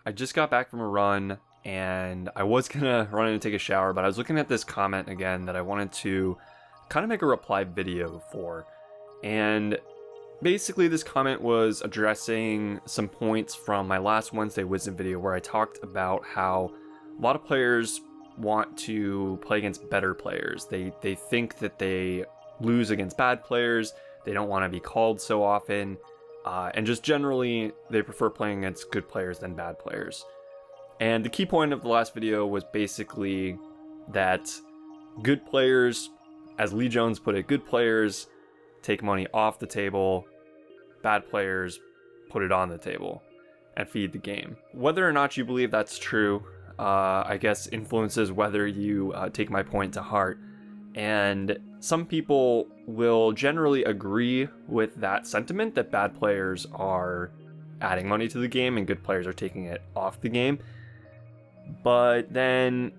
I just got back from a run, and I was gonna run in and take a shower, but I was looking at this comment again that I wanted to kind of make a reply video for. And basically this comment was addressing some points from my last Wednesday Wisdom video where I talked about how a lot of players want to play against better players. They think that they lose against bad players, they don't want to be called so often, and just generally they prefer playing against good players than bad players. And the key point of the last video was basically that good players, as Lee Jones put it, good players take money off the table, bad players put it on the table and feed the game. Whether or not you believe that's true, I guess influences whether you take my point to heart. And some people will generally agree with that sentiment that bad players are adding money to the game and good players are taking it off the game. But then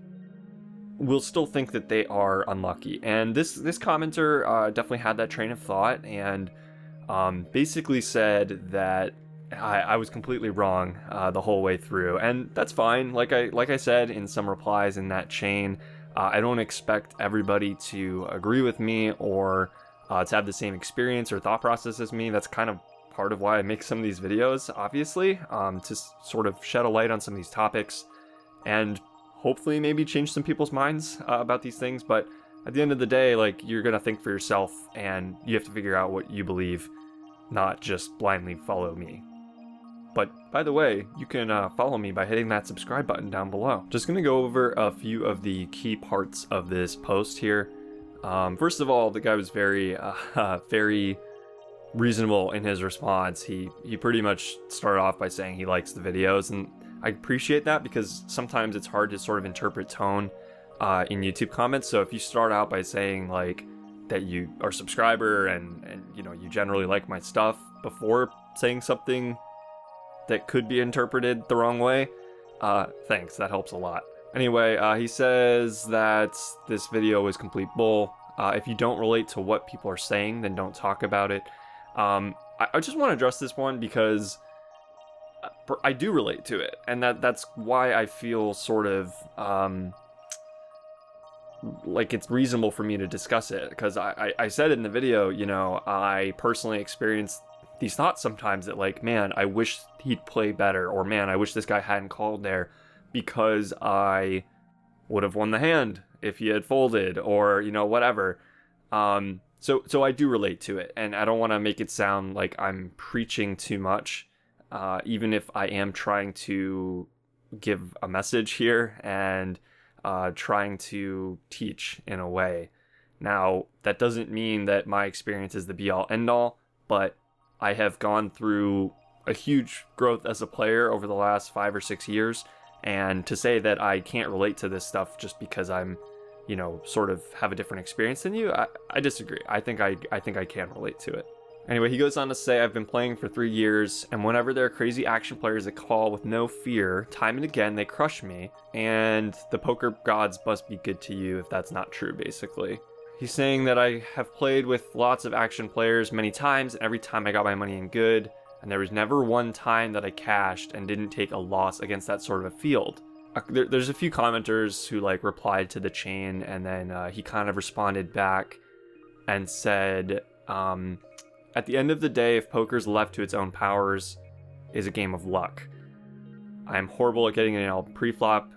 we'll still think that they are unlucky. And this commenter definitely had that train of thought and basically said that I was completely wrong the whole way through. And that's fine. Like I said in some replies in that chain, I don't expect everybody to agree with me or to have the same experience or thought process as me. That's kind of part of why I make some of these videos, obviously, to sort of shed a light on some of these topics and hopefully maybe change some people's minds about these things. But at the end of the day, like, you're gonna think for yourself and you have to figure out what you believe, not just blindly follow me. But by the way, you can follow me by hitting that subscribe button down below. Just gonna go over a few of the key parts of this post here. First of all, the guy was very reasonable in his response. He pretty much started off by saying he likes the videos, and I appreciate that because sometimes it's hard to sort of interpret tone in YouTube comments. So if you start out by saying like that you are a subscriber and you know you generally like my stuff before saying something that could be interpreted the wrong way, thanks, that helps a lot. Anyway, he says that this video is complete bull. If you don't relate to what people are saying, then don't talk about it. I just want to address this one because I do relate to it, and that's why I feel sort of like it's reasonable for me to discuss it, because I said in the video, you know, I personally experienced these thoughts sometimes that like, man, I wish he'd play better, or man, I wish this guy hadn't called there because I would have won the hand if he had folded, or, you know, whatever. So I do relate to it, and I don't want to make it sound like I'm preaching too much, even if I am trying to give a message here and trying to teach in a way. Now, that doesn't mean that my experience is the be-all, end-all, but I have gone through a huge growth as a player over the last 5 or 6 years, and to say that I can't relate to this stuff just because I'm, you know, sort of have a different experience than you, I disagree. I think I can relate to it. Anyway, he goes on to say, I've been playing for 3 years, and whenever there are crazy action players that call with no fear, time and again they crush me, and the poker gods must be good to you if that's not true, basically. He's saying that I have played with lots of action players many times, and every time I got my money in good, and there was never one time that I cashed and didn't take a loss against that sort of a field. There's a few commenters who like replied to the chain, and then he kind of responded back and said, at the end of the day, if poker's left to its own powers, is a game of luck. I'm horrible at getting it all pre-flop.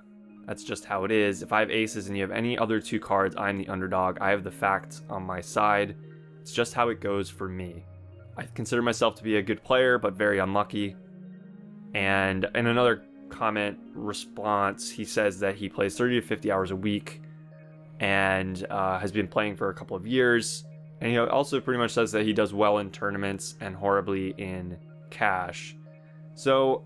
That's just how it is. If I have aces and you have any other 2 cards, I'm the underdog. I have the facts on my side. It's just how it goes for me. I consider myself to be a good player, but very unlucky. And in another comment response, he says that he plays 30 to 50 hours a week and has been playing for a couple of years. And he also pretty much says that he does well in tournaments and horribly in cash. So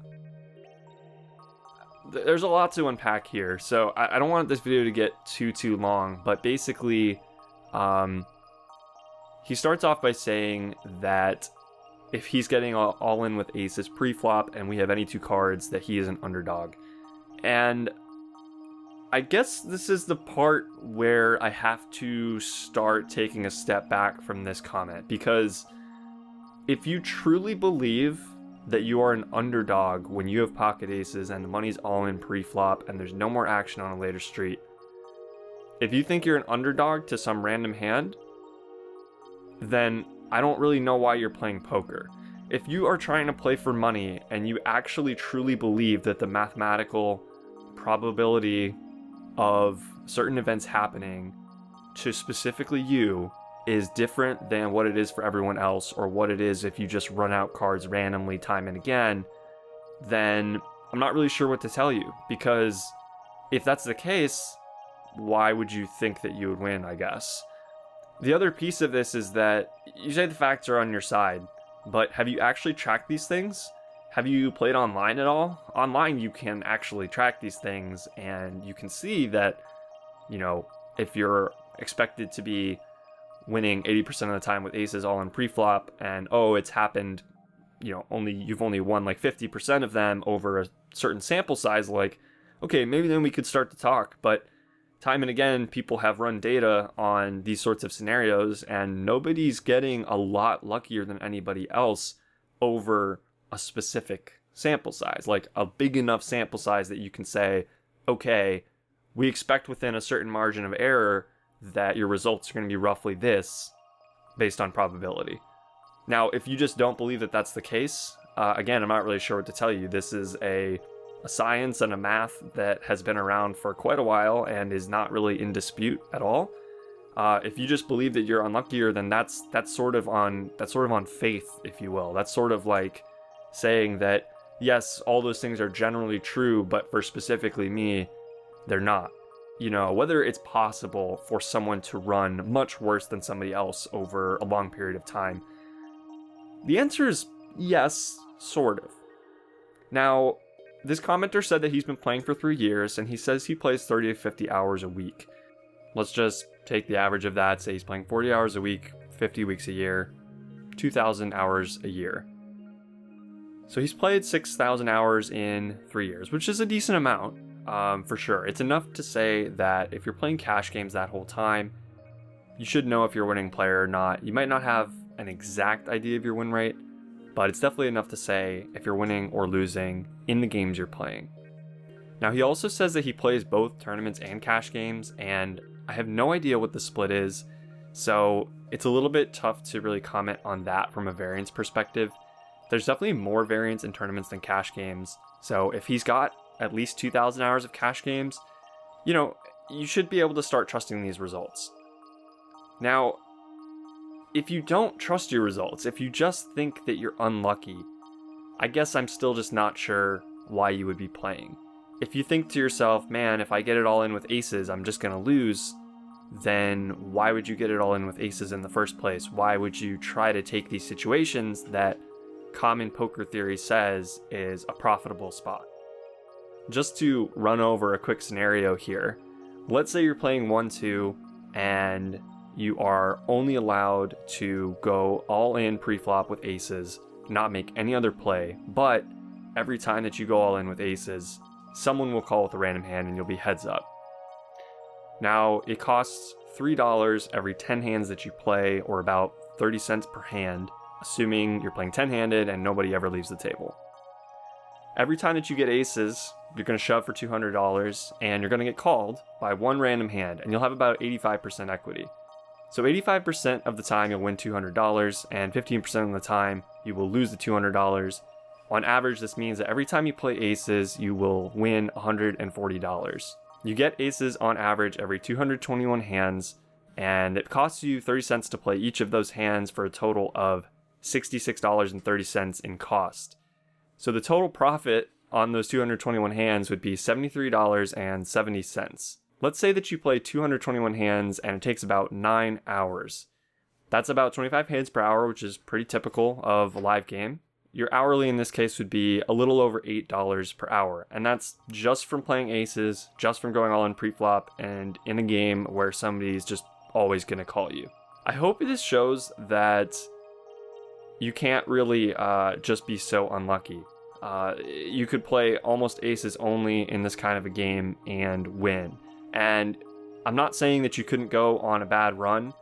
there's a lot to unpack here, so I don't want this video to get too long, but basically he starts off by saying that if he's getting all in with aces pre-flop and we have any 2 cards, that he is an underdog. And I guess this is the part where I have to start taking a step back from this comment, because if you truly believe that you are an underdog when you have pocket aces and the money's all in pre-flop and there's no more action on a later street. If you think you're an underdog to some random hand, then I don't really know why you're playing poker. If you are trying to play for money and you actually truly believe that the mathematical probability of certain events happening to specifically you is different than what it is for everyone else, or what it is if you just run out cards randomly time and again, then I'm not really sure what to tell you. Because if that's the case, why would you think that you would win, I guess? The other piece of this is that you say the facts are on your side, but have you actually tracked these things? Have you played online at all? Online, you can actually track these things, and you can see that, you know, if you're expected to be winning 80% of the time with aces all in pre-flop, and it's happened, you know, you've only won like 50% of them over a certain sample size, like, okay, maybe then we could start to talk. But time and again, people have run data on these sorts of scenarios, and nobody's getting a lot luckier than anybody else over a specific sample size, like a big enough sample size that you can say, okay, we expect within a certain margin of error that your results are going to be roughly this based on probability. Now, if you just don't believe that that's the case, again, I'm not really sure what to tell you. This is a science and a math that has been around for quite a while and is not really in dispute at all. If you just believe that you're unluckier, then that's sort of on faith, if you will. That's sort of like saying that yes, all those things are generally true, but for specifically me, they're not. You know, whether it's possible for someone to run much worse than somebody else over a long period of time. The answer is yes, sort of. Now, this commenter said that he's been playing for 3 years, and he says he plays 30 to 50 hours a week. Let's just take the average of that, say he's playing 40 hours a week, 50 weeks a year, 2,000 hours a year. So he's played 6,000 hours in 3 years, which is a decent amount. For sure. It's enough to say that if you're playing cash games that whole time, you should know if you're a winning player or not. You might not have an exact idea of your win rate, but it's definitely enough to say if you're winning or losing in the games you're playing. Now, he also says that he plays both tournaments and cash games, and I have no idea what the split is, so it's a little bit tough to really comment on that from a variance perspective. There's definitely more variance in tournaments than cash games, so if he's got at least 2,000 hours of cash games, you know, you should be able to start trusting these results. Now, if you don't trust your results, if you just think that you're unlucky, I guess I'm still just not sure why you would be playing. If you think to yourself, man, if I get it all in with aces, I'm just going to lose, then why would you get it all in with aces in the first place? Why would you try to take these situations that common poker theory says is a profitable spot? Just to run over a quick scenario here, let's say you're playing 1-2 and you are only allowed to go all in pre-flop with aces, not make any other play, but every time that you go all in with aces, someone will call with a random hand and you'll be heads up. Now, it costs $3 every 10 hands that you play, or about 30 cents per hand, assuming you're playing 10-handed and nobody ever leaves the table. Every time that you get aces, you're going to shove for $200, and you're going to get called by one random hand, and you'll have about 85% equity. So 85% of the time you'll win $200, and 15% of the time you will lose the $200. On average, this means that every time you play aces, you will win $140. You get aces on average every 221 hands, and it costs you 30 cents to play each of those hands for a total of $66.30 in cost. So the total profit on those 221 hands would be $73.70. Let's say that you play 221 hands and it takes about 9 hours. That's about 25 hands per hour, which is pretty typical of a live game. Your hourly in this case would be a little over $8 per hour, and that's just from playing aces, just from going all in pre-flop, and in a game where somebody's just always going to call you. I hope this shows that you can't really just be so unlucky. You could play almost aces only in this kind of a game and win. And I'm not saying that you couldn't go on a bad run,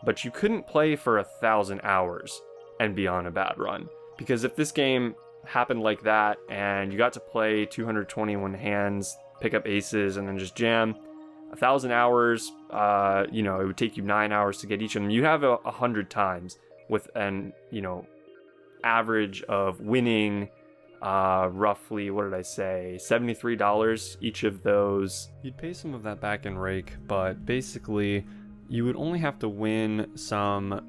but you couldn't play for 1,000 hours and be on a bad run. Because if this game happened like that and you got to play 221 hands, pick up aces, and then just jam 1,000 hours, you know, it would take you 9 hours to get each of them. You have 100 times with an, you know, average of winning roughly, what did I say, $73 each of those. You'd pay some of that back in rake, but basically you would only have to win some,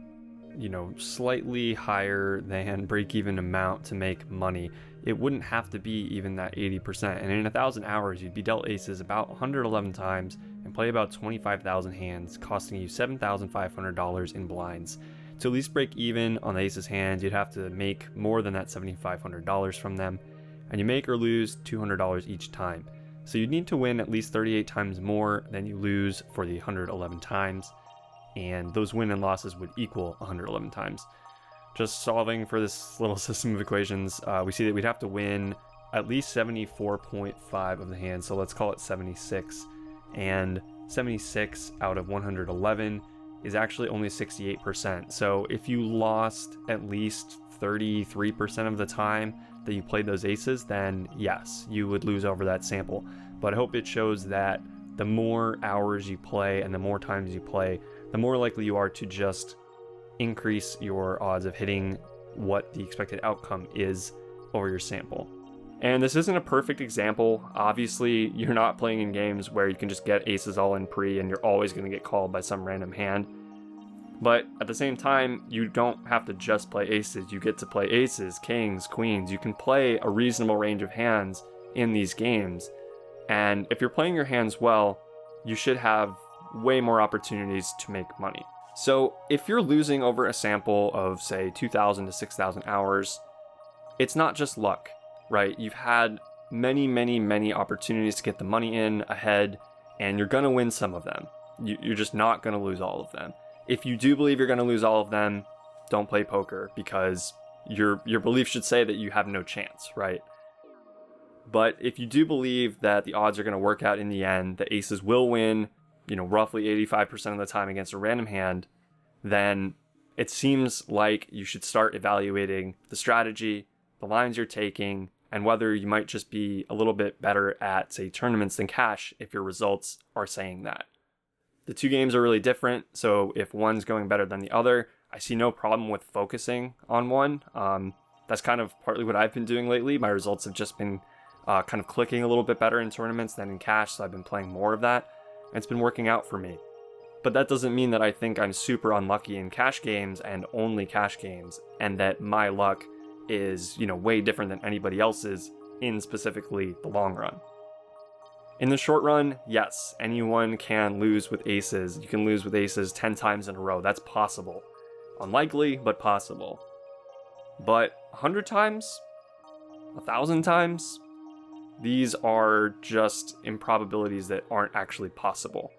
you know, slightly higher than break-even amount to make money. It wouldn't have to be even that 80%. And in 1,000 hours, you'd be dealt aces about 111 times and play about 25,000 hands, costing you $7,500 in blinds. To at least break even on the aces hand, you'd have to make more than that $7,500 from them, and you make or lose $200 each time. So you'd need to win at least 38 times more than you lose for the 111 times, and those win and losses would equal 111 times. Just solving for this little system of equations, we see that we'd have to win at least 74.5 of the hands, so let's call it 76, and 76 out of 111 is actually only 68%. So if you lost at least 33% of the time that you played those aces, then yes, you would lose over that sample. But I hope it shows that the more hours you play and the more times you play, the more likely you are to just increase your odds of hitting what the expected outcome is over your sample. And this isn't a perfect example. Obviously, you're not playing in games where you can just get aces all in pre and you're always going to get called by some random hand. But at the same time, you don't have to just play aces. You get to play aces, kings, queens. You can play a reasonable range of hands in these games. And if you're playing your hands well, you should have way more opportunities to make money. So if you're losing over a sample of, say, 2,000 to 6,000 hours, it's not just luck, right? You've had many opportunities to get the money in ahead, and you're going to win some of them. You're just not going to lose all of them. If you do believe you're going to lose all of them, don't play poker, because your belief should say that you have no chance, right? But if you do believe that the odds are going to work out in the end, the aces will win, you know, roughly 85% of the time against a random hand, then it seems like you should start evaluating the strategy, the lines you're taking, and whether you might just be a little bit better at, say, tournaments than cash if your results are saying that. The two games are really different, so if one's going better than the other, I see no problem with focusing on one. That's kind of partly what I've been doing lately. My results have just been kind of clicking a little bit better in tournaments than in cash, so I've been playing more of that, and it's been working out for me. But that doesn't mean that I think I'm super unlucky in cash games and only cash games, and that my luck is, you know, way different than anybody else's in specifically the long run. In the short run, yes, anyone can lose with aces. You can lose with aces 10 times in a row. That's possible. Unlikely, but possible. But 100 times? 1,000 times? These are just improbabilities that aren't actually possible.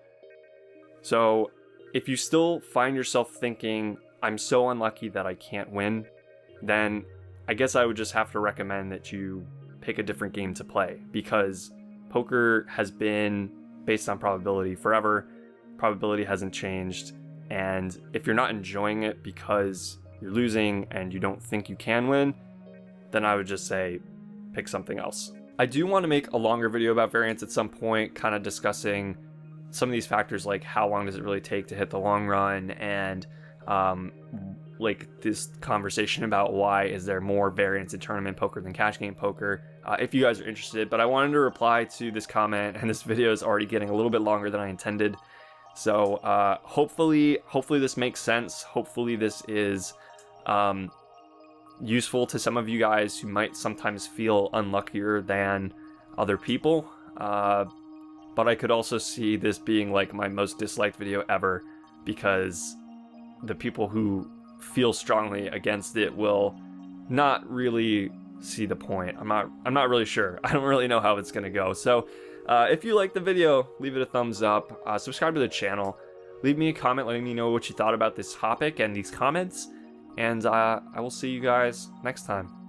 So if you still find yourself thinking, I'm so unlucky that I can't win, then I guess I would just have to recommend that you pick a different game to play, because poker has been based on probability forever. Probability hasn't changed. And if you're not enjoying it because you're losing and you don't think you can win, then I would just say pick something else. I do want to make a longer video about variance at some point, kind of discussing some of these factors, like how long does it really take to hit the long run, and like this conversation about why is there more variance in tournament poker than cash game poker, if you guys are interested. But I wanted to reply to this comment, and this video is already getting a little bit longer than I intended. So hopefully this makes sense. Hopefully this is useful to some of you guys who might sometimes feel unluckier than other people. But I could also see this being like my most disliked video ever, because the people who feel strongly against it will not really see the point. I'm not really sure. I don't really know how it's gonna go. So if you like the video, leave it a thumbs up, subscribe to the channel, leave me a comment letting me know what you thought about this topic and these comments, and I will see you guys next time.